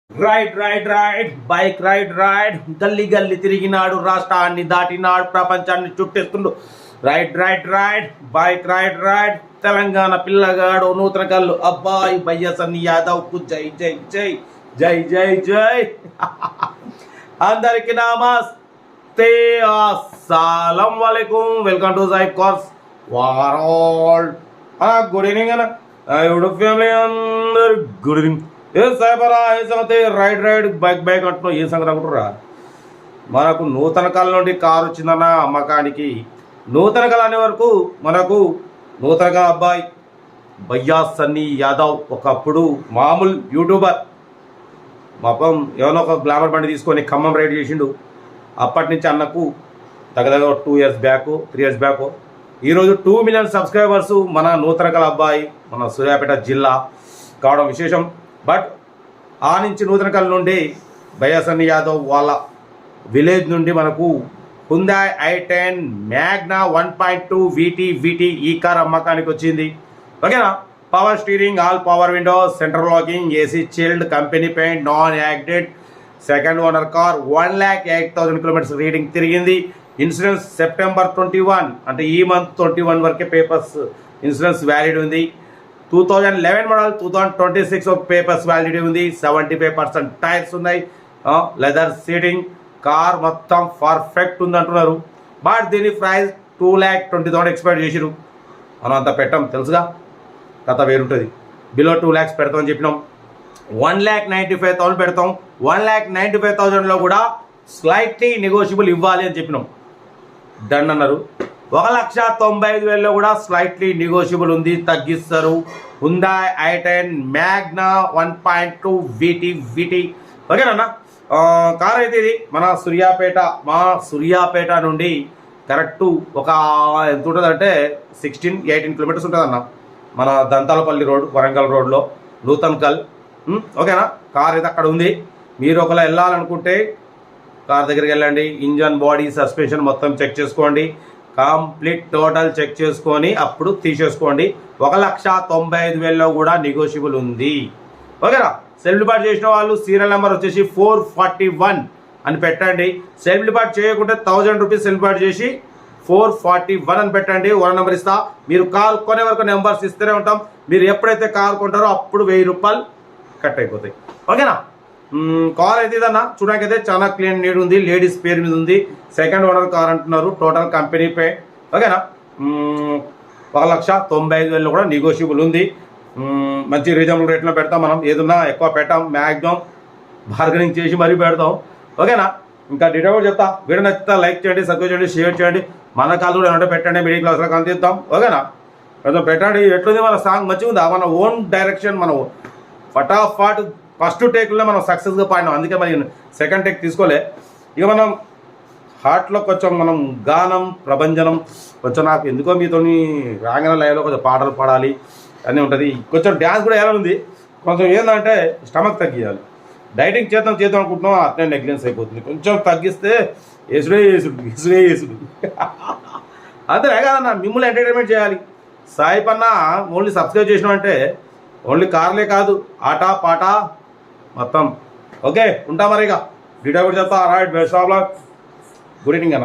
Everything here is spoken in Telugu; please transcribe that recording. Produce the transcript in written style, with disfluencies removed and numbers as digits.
రైడ్ బైక్ రైడ్ గల్లీ గల్లీ తిరిగినాడు, రాష్ట్రాన్ని దాటినాడు, ప్రపంచాన్ని చుట్టేస్తుండు. రైడ్ బైక్ రైడ్ తెలంగాణ పిల్లగాడు నూతన కళ్ళు అబ్బాయి బయ్యసన్ని యాదవ్ కు జై జై జై జై జై జై. అందరికి నమస్తే, అస్సలం వాలేకుం, వెల్కమ్ టు జైబ్ కోర్స్ వరల్డ్. గుడ్ ఈవినింగ్ అన్న, యూట్యూబ్ ఫ్యామిలీ అందరు గుడ్ ఈవినింగ్. ఏ సాయిబరా ఏ సంగతి? రైడ్ బైక్ అంటున్నావు, ఏ సంగతి అనుకుంటురా? మనకు నూతన కళ నుండి కారు వచ్చిందన్న అమ్మకానికి. నూతన కళ అనే వరకు మనకు నూతన కళ అబ్బాయి భయ్యా సన్నీ యాదవ్ ఒకప్పుడు మామూలు యూట్యూబర్. పాపం ఏమైనా ఒక గ్లామర్ బండి తీసుకొని ఖమ్మం రైడ్ చేసిండు. అప్పటి నుంచి అన్నకు దగ్గర 2 years బ్యాక్ 3 years బ్యాక్ ఈరోజు 2 million సబ్స్క్రైబర్స్ మన నూతన కళ అబ్బాయి మన సూర్యాపేట జిల్లా కావడం విశేషం. బట్ ఆ నుంచి నూతన కళ నుండి భయ్యా సన్నీ యాదవ్ వాళ్ళ విలేజ్ నుండి మనకు హుందాయ్ i10 మ్యాగ్నా 1.2 VT ఈ కార్ అమ్మకానికి వచ్చింది. ఓకేనా? Power steering, all power Windows, central locking, AC chilled, company paint, non acted, second owner car, 1,08,000 kilometers reading తిరిగింది. ఇన్సూరెన్స్ సెప్టెంబర్ 21 అంటే ఈ మంత్ 21 వరకే పేపర్స్ ఇన్సూరెన్స్ వ్యాలిడ్ ఉంది. 2011 మోడల్ 2026 పేపర్స్ వ్యాలిడిటీ ఉంది. 75% టైర్స్ ఉన్నాయి. లెదర్ సీటింగ్, కార్ మొత్తం పర్ఫెక్ట్ ఉంది అంటున్నారు. బట్ దీని ప్రైస్ 2,20,000 ఎక్స్పెక్ట్ చేసిరు. మనం అంత పెట్టాం తెలుసుగా, కథ వేరుంటుంది. బిలో 2 lakhs పెడతామని చెప్పినాం. 1,95,000 పెడతాం. 1,95,000లో కూడా స్లైట్లీ నెగోషియబుల్ ఇవ్వాలి అని చెప్పినాం. డన్ అన్నారు. 1,95,000లో కూడా స్లైట్లీ నెగోషియబుల్ ఉంది, తగ్గిస్తారు. హుందాయ్ i10 మ్యాగ్నా 1.2 VT. ఓకేనా? కార్ అయితే ఇది మన సూర్యాపేట నుండి కరెక్ట్ ఒక ఎంత ఉంటుంది అంటే 16-18 kilometers ఉంటుంది అన్న. మన దంతాలపల్లి రోడ్, వరంగల్ రోడ్లో నూతన్ కల్. ఓకేనా? కార్ అయితే అక్కడ ఉంది. మీరు ఒకవేళ వెళ్ళాలనుకుంటే కార్ దగ్గరికి వెళ్ళండి. ఇంజన్, బాడీ, సస్పెన్షన్ మొత్తం చెక్ చేసుకోండి. కంప్లీట్ టోటల్ చెక్ చేసుకొని అప్పుడు తీసేసుకోండి. 1,95,000లో కూడా నెగోషియబుల్ ఉంది. ఓకేనా? సెల్ఫ్ డిపార్ట్ చేసిన వాళ్ళు సీరియల్ నెంబర్ వచ్చేసి 441 అని పెట్టండి. సెల్ఫ్ డిపార్ట్ చేయకుంటే 1,000 రూపీస్ సెల్ఫ్ డిపార్ట్ చేసి 441 అని పెట్టండి. 1 నెంబర్ ఇస్తా. మీరు కార్ కొనే వరకు నెంబర్స్ ఇస్తూనే ఉంటాం. మీరు ఎప్పుడైతే కార్ కొంటారో అప్పుడు 1,000 రూపాయలు కట్ అయిపోతాయి. ఓకేనా? కార్ అయితే ఇదన్నా చూడడానికి అయితే చాలా క్లీన్ నీట్ ఉంది. లేడీస్ పేరు మీద ఉంది. సెకండ్ ఓనర్ కార్ అంటున్నారు. Total company pay. ఓకేనా? 1,95,000లో కూడా నెగోషియబుల్ ఉంది. మంచి రీజనబుల్ రేట్లో పెడతాం. మనం ఏదన్నా ఎక్కువ పెట్టాం, మ్యాక్సిమం బార్గెనింగ్ చేసి మరీ పెడతాం. ఓకేనా? ఇంకా డీటెయిల్ కూడా చెప్తా. వీడియో నచ్చితే లైక్ చేయండి, సబ్స్క్రైబ్ చేయండి, షేర్ చేయండి. మన కాదు కూడా ఏమంటే పెట్టండి, మిడిల్ క్లాస్లో కనిపిస్తాం. ఓకేనా? కొంచెం పెట్టండి. ఎట్లుంది మన సాంగ్? మంచిగా ఉందా? మన ఓన్ డైరెక్షన్, మనం ఫటాఫట్ ఫస్ట్ టేక్లో మనం సక్సెస్గా పాడినాం. అందుకే మరి సెకండ్ టేక్ తీసుకోలే. ఇక మనం హార్ట్లో కొంచెం మనం గానం, ప్రభంజనం కొంచెం నాకు ఎందుకో మీతో రాంగన లైవ్లో కొంచెం పాటలు పాడాలి అని ఉంటుంది. కొంచెం డ్యాన్స్ కూడా ఎలా ఉంది. కొంచెం ఏంటంటే స్టమక్ తగ్గియాలి. డైటింగ్ చేద్దాం అనుకుంటున్నాం, అట్లనే నెగ్లెన్స్ అయిపోతుంది. కొంచెం తగ్గిస్తే యేసుడు అంతే కాదన్న. మిమ్మల్ని ఎంటర్టైన్మెంట్ చేయాలి. సాయి పన్న ఓన్లీ సబ్స్క్రైబ్ చేసినామంటే ఓన్లీ కార్లే కాదు, ఆట పాట మొత్తం. ఓకే, ఉంటా మరి. ఇక డీటెయిల్ కూడా చెప్తా. Right, best of luck. Good evening అన్న.